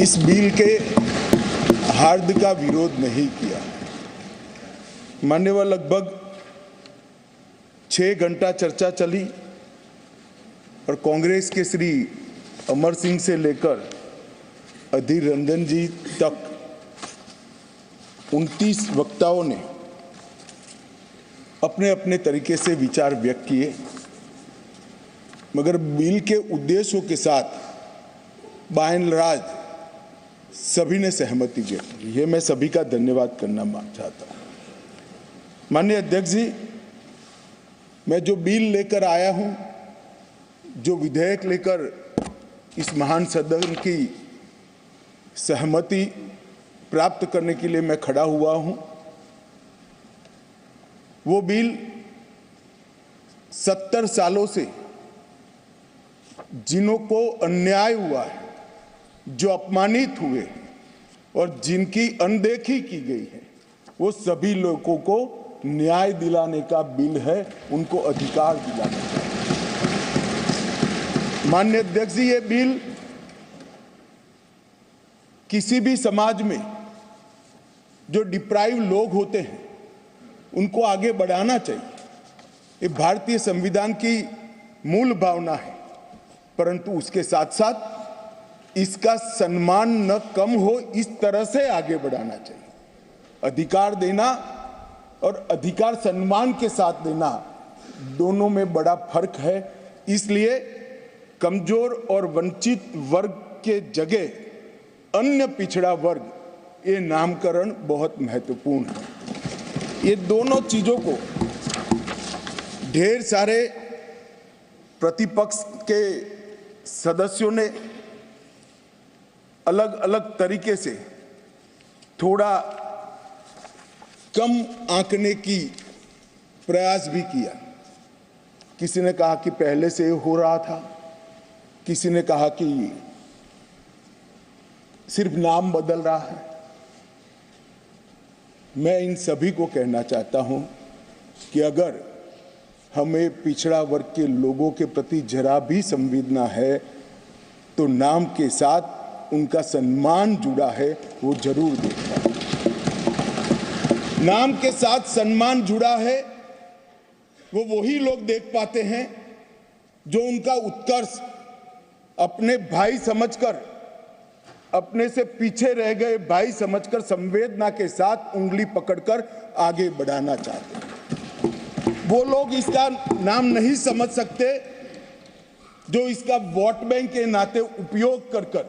इस बिल के हार्द का विरोध नहीं किया। मान्यवर, लगभग 6 घंटा चर्चा चली और कांग्रेस के श्री अमर सिंह से लेकर अधीर रंजन जी तक 29 वक्ताओं ने अपने अपने तरीके से विचार व्यक्त किए, मगर बिल के उद्देश्यों के साथ बाय एंड लार्ज सभी ने सहमति व्यक्त की। ये मैं सभी का धन्यवाद करना चाहता हूँ। माननीय अध्यक्ष जी, मैं जो बिल लेकर आया हूँ, जो विधेयक लेकर इस महान सदन की सहमति प्राप्त करने के लिए मैं खड़ा हुआ हूँ, वो बिल 70 सालों से जिन्हों को अन्याय हुआ है, जो अपमानित हुए और जिनकी अनदेखी की गई है, वो सभी लोगों को न्याय दिलाने का बिल है, उनको अधिकार दिलाने का। माननीय अध्यक्ष जी, ये बिल किसी भी समाज में जो डिप्राइव लोग होते हैं उनको आगे बढ़ाना चाहिए। ये भारतीय संविधान की मूल भावना है, परंतु उसके साथ साथ इसका सम्मान न कम हो, इस तरह से आगे बढ़ाना चाहिए। अधिकार देना और अधिकार सम्मान के साथ देना, दोनों में बड़ा फर्क है। इसलिए कमजोर और वंचित वर्ग के जगह अन्य पिछड़ा वर्ग, ये नामकरण बहुत महत्वपूर्ण है। ये दोनों चीजों को ढेर सारे प्रतिपक्ष के सदस्यों ने अलग अलग तरीके से थोड़ा कम आंकने की प्रयास भी किया। किसी ने कहा कि पहले से हो रहा था, किसी ने कहा कि सिर्फ नाम बदल रहा है। मैं इन सभी को कहना चाहता हूं कि अगर हमें पिछड़ा वर्ग के लोगों के प्रति जरा भी संवेदना है तो नाम के साथ उनका सम्मान जुड़ा है, वो जरूर देखना। नाम के साथ सम्मान जुड़ा है, वो वही लोग देख पाते हैं जो उनका उत्कर्ष अपने भाई समझकर, अपने से पीछे रह गए भाई समझकर संवेदना के साथ उंगली पकड़कर आगे बढ़ाना चाहते हैं। वो लोग इसका नाम नहीं समझ सकते जो इसका वोट बैंक के नाते उपयोग कर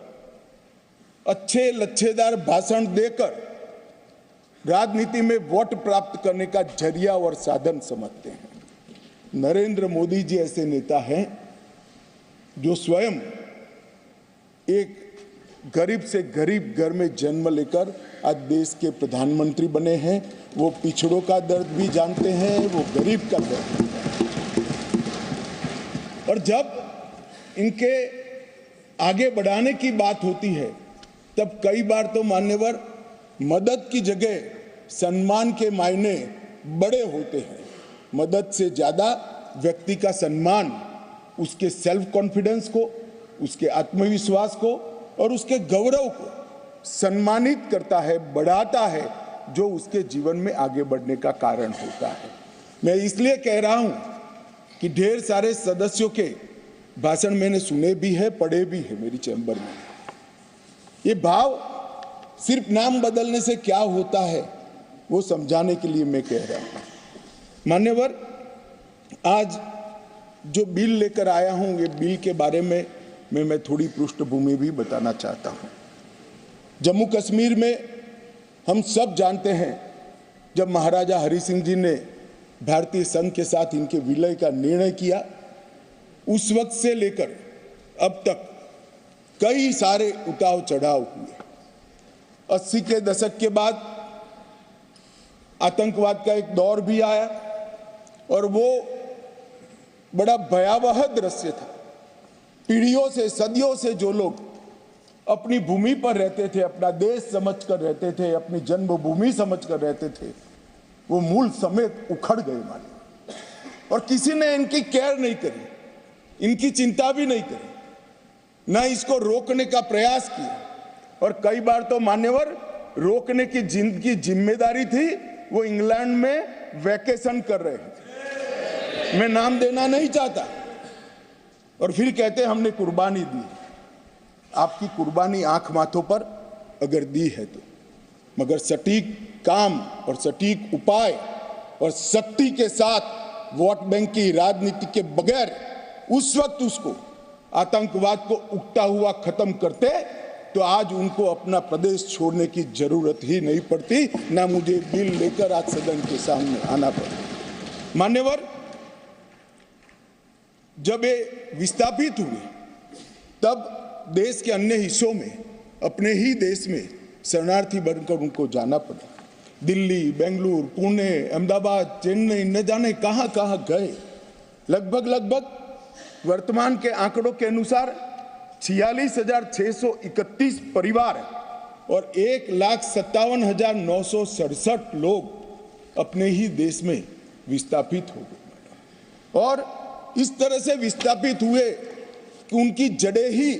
अच्छे लच्छेदार भाषण देकर राजनीति में वोट प्राप्त करने का जरिया और साधन समझते हैं। नरेंद्र मोदी जी ऐसे नेता हैं जो स्वयं एक गरीब से गरीब घर में जन्म लेकर आज देश के प्रधानमंत्री बने हैं। वो पिछड़ों का दर्द भी जानते हैं, वो गरीब का दर्द भी जानते हैं। और जब इनके आगे बढ़ाने की बात होती है तब कई बार तो मान्यवर मदद की जगह सम्मान के मायने बड़े होते हैं। मदद से ज्यादा व्यक्ति का सम्मान उसके सेल्फ कॉन्फिडेंस को, उसके आत्मविश्वास को और उसके गौरव को सम्मानित करता है, बढ़ाता है, जो उसके जीवन में आगे बढ़ने का कारण होता है। मैं इसलिए कह रहा हूं कि ढेर सारे सदस्यों के भाषण मैंने सुने भी है, पढ़े भी है मेरी चैम्बर में। ये भाव सिर्फ नाम बदलने से क्या होता है वो समझाने के लिए मैं कह रहा हूं। मान्यवर, आज जो बिल लेकर आया हूं, ये बिल के बारे में मैं थोड़ी पृष्ठभूमि भी बताना चाहता हूं। जम्मू कश्मीर में हम सब जानते हैं, जब महाराजा हरि सिंह जी ने भारतीय संघ के साथ इनके विलय का निर्णय किया, उस वक्त से लेकर अब तक कई सारे उतार चढ़ाव हुए। 80 के दशक के बाद आतंकवाद का एक दौर भी आया और वो बड़ा भयावह दृश्य था। पीढ़ियों से, सदियों से जो लोग अपनी भूमि पर रहते थे, अपना देश समझकर रहते थे, अपनी जन्मभूमि समझकर रहते थे, वो मूल समेत उखड़ गए माने। और किसी ने इनकी केयर नहीं करी, इनकी चिंता भी नहीं करी, ना इसको रोकने का प्रयास किया। और कई बार तो मान्यवर रोकने की जिनकी जिम्मेदारी थी वो इंग्लैंड में वैकेशन कर रहे थे, मैं नाम देना नहीं चाहता, और फिर कहते हमने कुर्बानी दी। आपकी कुर्बानी आंख माथों पर अगर दी है तो, मगर सटीक काम और सटीक उपाय और शक्ति के साथ वोट बैंक की राजनीति के बगैर उस वक्त उसको आतंकवाद को उगता हुआ खत्म करते तो आज उनको अपना प्रदेश छोड़ने की जरूरत ही नहीं पड़ती, ना मुझे बिल लेकर आज सदन के सामने आना पड़ता। मान्यवर, जब ये विस्थापित हुए तब देश के अन्य हिस्सों में, अपने ही देश में शरणार्थी बनकर उनको जाना पड़ा। दिल्ली, बेंगलुरु, पुणे, अहमदाबाद, चेन्नई, न जाने कहां कहां गए। लगभग वर्तमान के आंकड़ों के अनुसार 46,631 परिवार और 1,57,967 लोग अपने ही देश में विस्थापित हो गए, और इस तरह से विस्थापित हुए कि उनकी जड़ें ही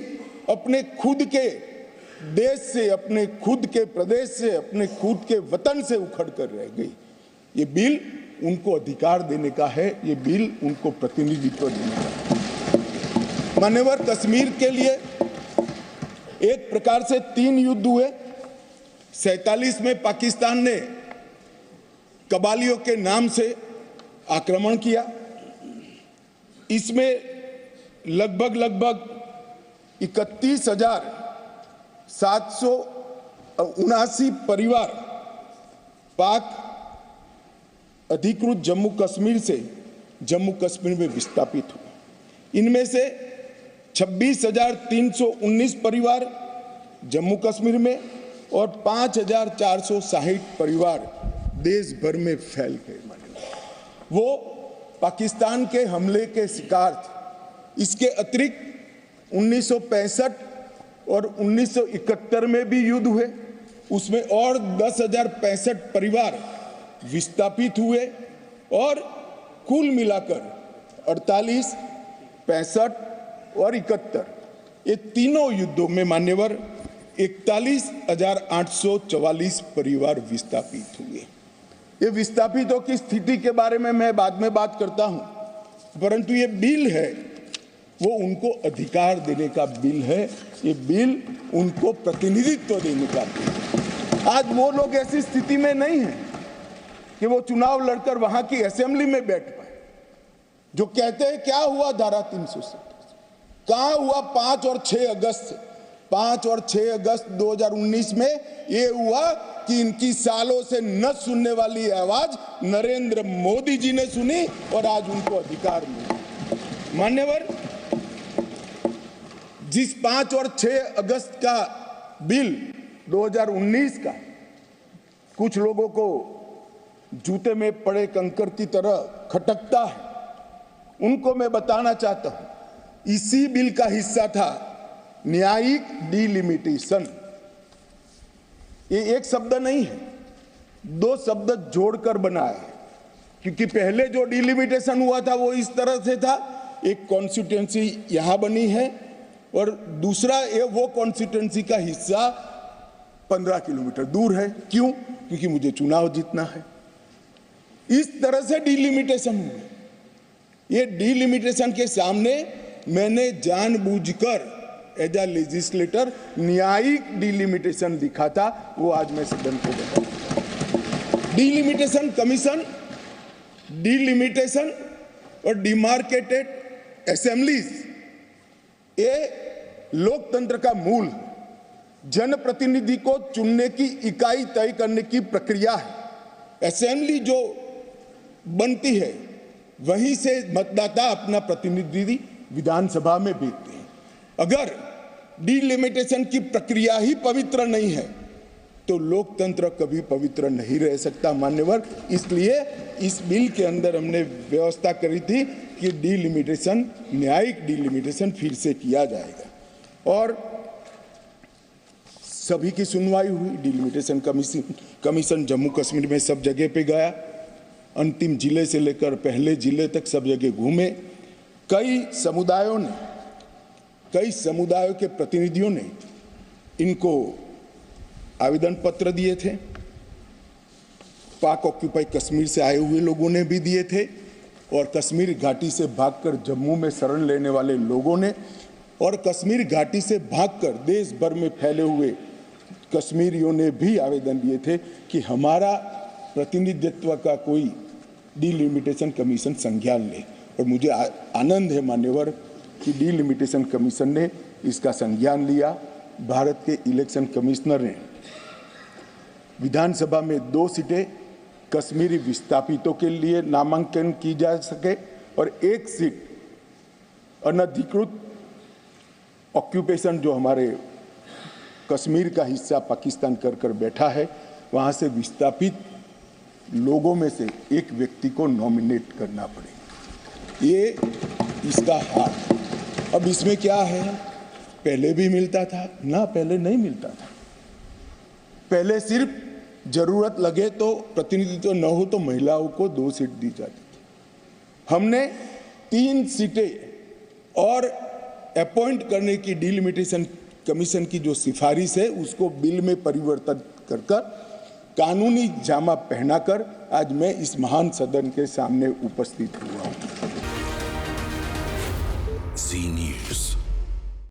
अपने खुद के देश से, अपने खुद के प्रदेश से, अपने खुद के वतन से उखड़ कर रह गई। ये बिल उनको अधिकार देने का है, ये बिल उनको प्रतिनिधित्व देने का है। मान्यवर, कश्मीर के लिए एक प्रकार से 3 युद्ध हुए। 47 में पाकिस्तान ने कबालियों के नाम से आक्रमण किया। इसमें लगभग 31,779 परिवार पाक अधिकृत जम्मू कश्मीर से जम्मू कश्मीर में विस्थापित हुए। इनमें से 26,319 परिवार जम्मू कश्मीर में और 5,460 परिवार देश भर में फैल गए। वो पाकिस्तान के हमले के शिकार थे। इसके अतिरिक्त 1965 और 1971 में भी युद्ध हुए, उसमें और 10,065 परिवार विस्थापित हुए, और कुल मिलाकर 48, 65 और 71 ये तीनों युद्धों में मान्यवर 41,844 परिवार विस्थापित हुए। ये विस्थापितों की स्थिति के बारे में मैं बाद में बात करता हूं, परंतु ये बिल है वो उनको अधिकार देने का बिल है, ये बिल उनको प्रतिनिधित्व देने का बिल है। आज वो लोग ऐसी स्थिति में नहीं है कि वो चुनाव लड़कर वहां की असेंबली में बैठ पाए। जो कहते हैं क्या हुआ धारा 370 कहां हुआ 5 और 6 अगस्त से? 5 और 6 अगस्त 2019 में ये हुआ कि इनकी सालों से न सुनने वाली आवाज नरेंद्र मोदी जी ने सुनी और आज उनको अधिकार मिला। मान्यवर, जिस 5 और 6 अगस्त का बिल 2019 का कुछ लोगों को जूते में पड़े कंकर की तरह खटकता है, उनको मैं बताना चाहता हूं, इसी बिल का हिस्सा था न्यायिक डिलिमिटेशन। ये एक शब्द नहीं है, 2 शब्द जोड़कर बनाया है, क्योंकि पहले जो डिलिमिटेशन हुआ था वो इस तरह से था, एक कॉन्स्टिट्यूएंसी यहां बनी है और दूसरा ये वो कॉन्स्टिट्यूएंसी का हिस्सा 15 किलोमीटर दूर है। क्यों? क्योंकि मुझे चुनाव जीतना है। इस तरह से डिलिमिटेशन हुआ। ये डिलिमिटेशन के सामने मैंने जानबूझकर एज अ लेजिस्लेटर न्यायिक डिलिमिटेशन लिखा था, वो आज मैं सदन को बताऊं। डिलिमिटेशन कमीशन, डिलिमिटेशन और डिमार्केटेड असेंबलीज ये लोकतंत्र का मूल है। जनप्रतिनिधि को चुनने की इकाई तय करने की प्रक्रिया है। असेंबली जो बनती है वहीं से मतदाता अपना प्रतिनिधि विधानसभा में भेजते हैं। अगर डिलिमिटेशन की प्रक्रिया ही पवित्र नहीं है तो लोकतंत्र कभी पवित्र नहीं रह सकता मान्यवर। इसलिए इस बिल के अंदर हमने व्यवस्था करी थी कि डिलिमिटेशन, न्यायिक डिलिमिटेशन फिर से किया जाएगा और सभी की सुनवाई हुई। डिलिमिटेशन कमीशन जम्मू कश्मीर में सब जगह पे गया, अंतिम जिले से लेकर पहले जिले तक सब जगह घूमे। कई समुदायों के प्रतिनिधियों ने इनको आवेदन पत्र दिए थे, पाक ऑक्यूपाई कश्मीर से आए हुए लोगों ने भी दिए थे, और कश्मीर घाटी से भागकर जम्मू में शरण लेने वाले लोगों ने, और कश्मीर घाटी से भागकर देश भर में फैले हुए कश्मीरियों ने भी आवेदन दिए थे कि हमारा प्रतिनिधित्व का कोई डिलिमिटेशन कमीशन संज्ञान ले। और मुझे आनंद है मान्यवर कि डिलिमिटेशन कमीशन ने इसका संज्ञान लिया। भारत के इलेक्शन कमिश्नर ने विधानसभा में 2 सीटें कश्मीरी विस्थापितों के लिए नामांकन की जा सके और 1 सीट अनधिकृत ऑक्यूपेशन जो हमारे कश्मीर का हिस्सा पाकिस्तान कर बैठा है, वहां से विस्थापित लोगों में से एक व्यक्ति को नॉमिनेट करना पड़े। ये इसका हाल। अब इसमें क्या है, पहले भी मिलता था ना, पहले नहीं मिलता था। पहले सिर्फ जरूरत लगे तो प्रतिनिधित्व न हो तो महिलाओं को 2 सीट दी जाती थी। हमने 3 सीटें और अपॉइंट करने की डिलिमिटेशन कमीशन की जो सिफारिश है उसको बिल में परिवर्तित कर कानूनी जामा पहनाकर आज मैं इस महान सदन के सामने उपस्थित हुआ हूं। जी न्यूज़।